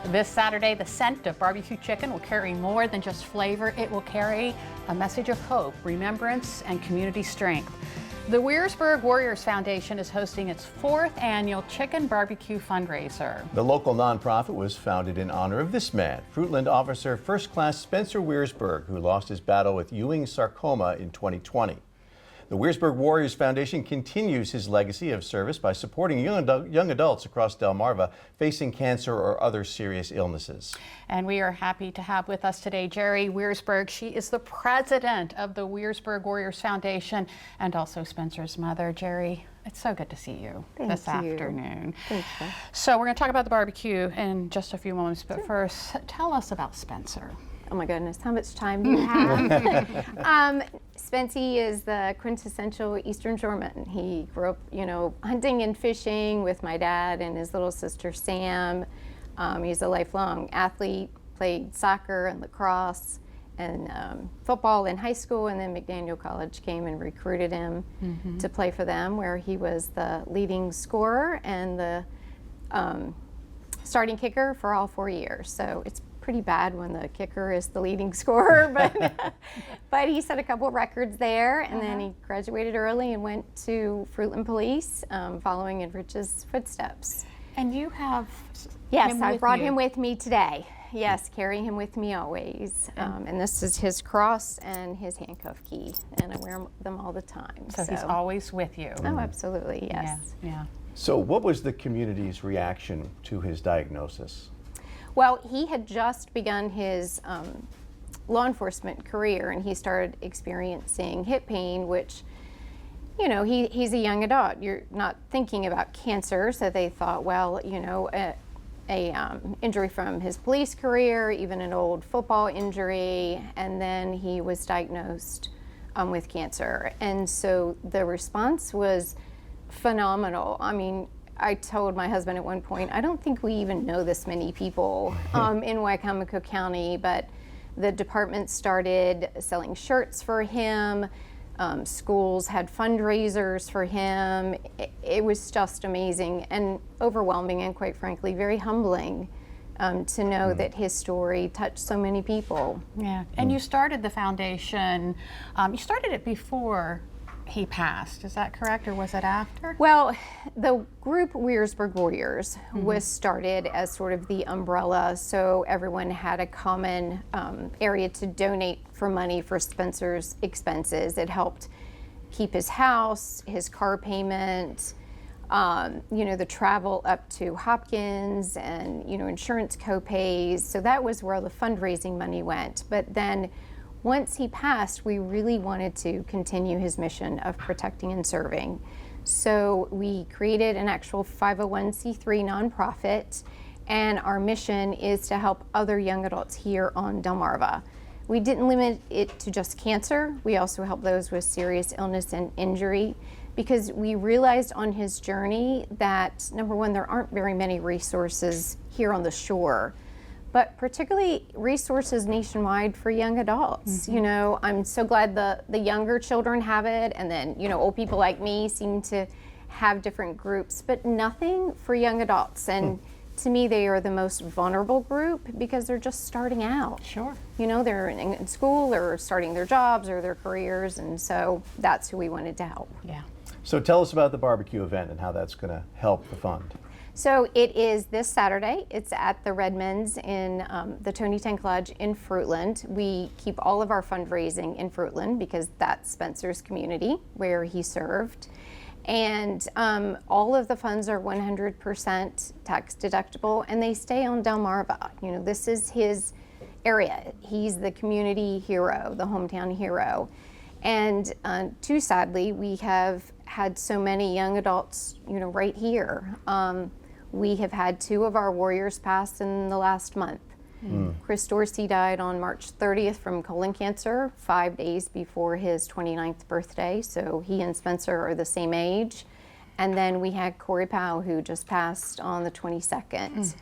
This Saturday, the scent of barbecue chicken will carry more than just flavor. It will carry a message of hope, remembrance, and community strength. The Wiersberg Warriors Foundation is hosting its 4th annual chicken barbecue fundraiser. The local nonprofit was founded in honor of this man, Fruitland officer First Class Spencer Wiersberg, who lost his battle with Ewing sarcoma in 2020. The Wiersberg Warriors Foundation continues his legacy of service by supporting young adults across Delmarva facing cancer or other serious illnesses. And we are happy to have with us today Gerrie Wiersberg. She is the president of the Wiersberg Warriors Foundation and also Spencer's mother. Gerrie, it's so good to see you this afternoon. Thank you. So we're going to talk about the barbecue in just a few moments, but first, tell us about Spencer. Oh my goodness, how much time do you have? Spency is the quintessential Eastern Shoreman. He grew up, hunting and fishing with my dad and his little sister Sam. He's a lifelong athlete, played soccer and lacrosse and football in high school, and then McDaniel College came and recruited him to play for them, where he was the leading scorer and the starting kicker for all 4 years. So it's pretty bad when the kicker is the leading scorer, but he set a couple of records there, and then he graduated early and went to Fruitland Police, following in Rich's footsteps. And you have Yes, I brought him with me today. Yes, carry him with me always. And this is his cross and his handcuff key, and I wear them all the time. So he's always with you. Oh, absolutely, yes. Yeah. So what was the community's reaction to his diagnosis? Well, he had just begun his law enforcement career, and he started experiencing hip pain, which, he's a young adult. You're not thinking about cancer, so they thought, well, a injury from his police career, even an old football injury, and then he was diagnosed with cancer. And so the response was phenomenal. I mean, I told my husband at one point, I don't think we even know this many people in Wicomico County, but the department started selling shirts for him. Schools had fundraisers for him. It was just amazing and overwhelming, and quite frankly, very humbling to know that his story touched so many people. Yeah, and you started the foundation, you started it before he passed, is that correct, or was it after? Well, the group Wiersberg Warriors was started as sort of the umbrella, so everyone had a common area to donate for money for Spencer's expenses. It helped keep his house, his car payment, the travel up to Hopkins, and insurance co-pays. So that was where the fundraising money went. But then once he passed, we really wanted to continue his mission of protecting and serving. So we created an actual 501c3 nonprofit, and our mission is to help other young adults here on Delmarva. We didn't limit it to just cancer. We also help those with serious illness and injury, because we realized on his journey that, number one, there aren't very many resources here on the shore, but particularly resources nationwide for young adults. I'm so glad the younger children have it, and then, old people like me seem to have different groups, but nothing for young adults. And to me, they are the most vulnerable group because they're just starting out. Sure. They're in school or starting their jobs or their careers, and so that's who we wanted to help. Yeah. So tell us about the barbecue event and how that's going to help the fund. So it is this Saturday. It's at the Redmonds in the Tony Tank Lodge in Fruitland. We keep all of our fundraising in Fruitland because that's Spencer's community where he served. And all of the funds are 100% tax deductible, and they stay on Delmarva. This is his area. He's the community hero, the hometown hero. And too sadly, we have had so many young adults, right here. We have had 2 of our warriors pass in the last month. Chris Dorsey died on March 30th from colon cancer, 5 days before his 29th birthday. So he and Spencer are the same age. And then we had Corey Powell, who just passed on the 22nd.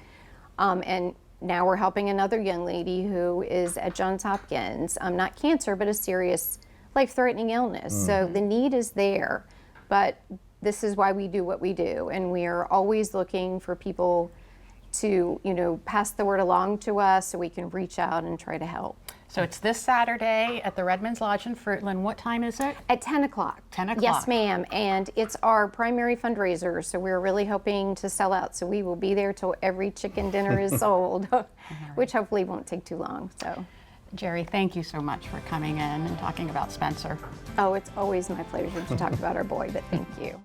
And now we're helping another young lady who is at Johns Hopkins, not cancer, but a serious life-threatening illness. So the need is there, but this is why we do what we do, and we are always looking for people to, pass the word along to us so we can reach out and try to help. So it's this Saturday at the Redmond's Lodge in Fruitland. What time is it? At 10 o'clock. 10 o'clock. Yes, ma'am. And it's our primary fundraiser, so we're really hoping to sell out. So we will be there till every chicken dinner is sold, which hopefully won't take too long. So, Gerrie, thank you so much for coming in and talking about Spencer. oh, it's always my pleasure to talk about our boy, but thank you.